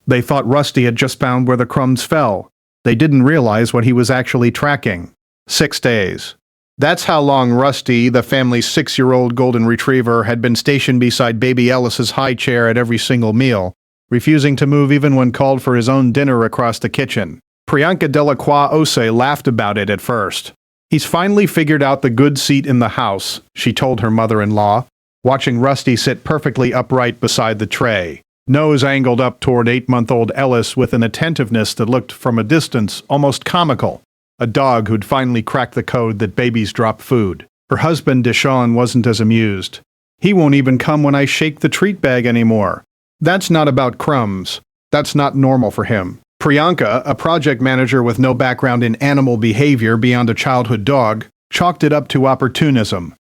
They thought Rusty had just found where the crumbs fell. They didn't realize what he was actually tracking. 6 days. That's how long Rusty, the family's 6-year-old golden retriever, had been stationed beside baby Ellis's high chair at every single meal, refusing to move even when called for his own dinner across the kitchen. Priyanka Delacroix Ose laughed about it at first. He's finally figured out the good seat in the house, she told her mother-in-law, watching Rusty sit perfectly upright beside the tray, nose angled up toward 8-month-old Ellis with an attentiveness that looked from a distance almost comical. A dog who'd finally cracked the code that babies drop food. Her husband, Deshawn, wasn't as amused. He won't even come when I shake the treat bag anymore. That's not about crumbs. That's not normal for him. Priyanka, a project manager with no background in animal behavior beyond a childhood dog, chalked it up to opportunism.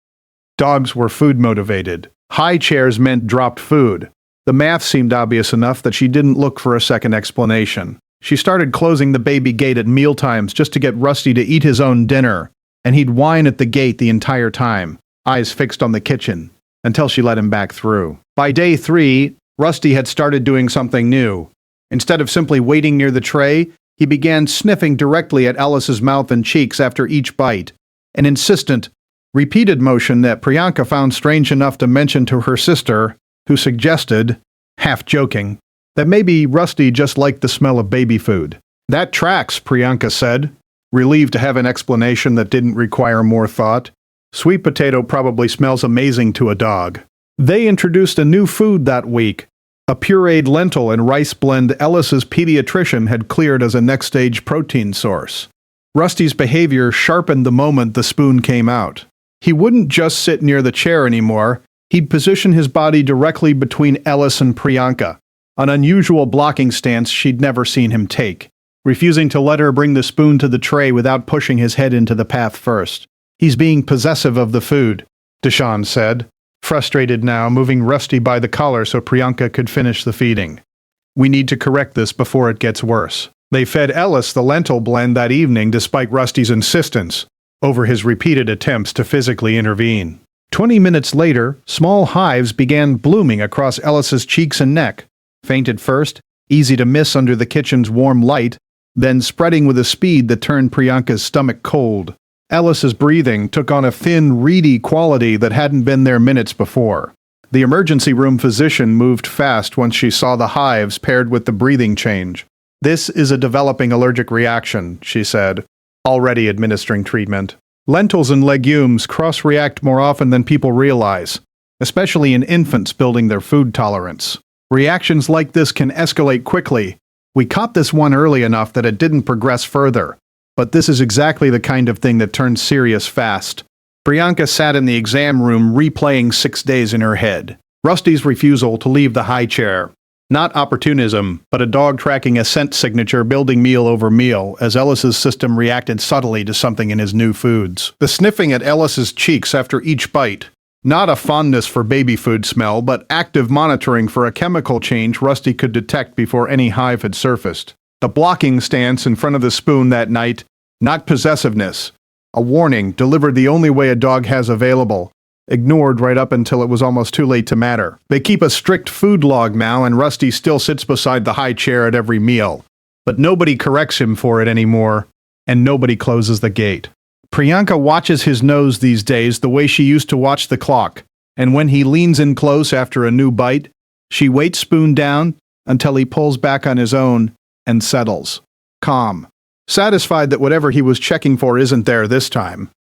Dogs were food-motivated. High chairs meant dropped food. The math seemed obvious enough that she didn't look for a second explanation. She started closing the baby gate at mealtimes just to get Rusty to eat his own dinner, and he'd whine at the gate the entire time, eyes fixed on the kitchen, until she let him back through. By day 3, Rusty had started doing something new. Instead of simply waiting near the tray, he began sniffing directly at Ellis's mouth and cheeks after each bite, an insistent, repeated motion that Priyanka found strange enough to mention to her sister, who suggested, half joking, that maybe Rusty just liked the smell of baby food. That tracks, Priyanka said, relieved to have an explanation that didn't require more thought. Sweet potato probably smells amazing to a dog. They introduced a new food that week, a pureed lentil and rice blend Ellis's pediatrician had cleared as a next-stage protein source. Rusty's behavior sharpened the moment the spoon came out. He wouldn't just sit near the chair anymore, he'd position his body directly between Ellis and Priyanka, an unusual blocking stance she'd never seen him take, refusing to let her bring the spoon to the tray without pushing his head into the path first. He's being possessive of the food, Deshawn said, frustrated now, moving Rusty by the collar so Priyanka could finish the feeding. We need to correct this before it gets worse. They fed Ellis the lentil blend that evening despite Rusty's insistence, over his repeated attempts to physically intervene. 20 minutes later, small hives began blooming across Ellis's cheeks and neck, faint at first, easy to miss under the kitchen's warm light, then spreading with a speed that turned Priyanka's stomach cold. Ellis's breathing took on a thin, reedy quality that hadn't been there minutes before. The emergency room physician moved fast once she saw the hives paired with the breathing change. This is a developing allergic reaction, she said, already administering treatment. Lentils and legumes cross-react more often than people realize, especially in infants building their food tolerance. Reactions like this can escalate quickly. We caught this one early enough that it didn't progress further. But this is exactly the kind of thing that turns serious fast. Priyanka sat in the exam room replaying 6 days in her head. Rusty's refusal to leave the high chair. Not opportunism, but a dog tracking a scent signature building meal over meal as Ellis's system reacted subtly to something in his new foods. The sniffing at Ellis's cheeks after each bite. Not a fondness for baby food smell, but active monitoring for a chemical change Rusty could detect before any hive had surfaced. The blocking stance in front of the spoon that night, not possessiveness. A warning delivered the only way a dog has available, ignored right up until it was almost too late to matter. They keep a strict food log now, and Rusty still sits beside the high chair at every meal. But nobody corrects him for it anymore, and nobody closes the gate. Priyanka watches his nose these days the way she used to watch the clock, and when he leans in close after a new bite, she waits spoon down until he pulls back on his own and settles, calm, satisfied that whatever he was checking for isn't there this time.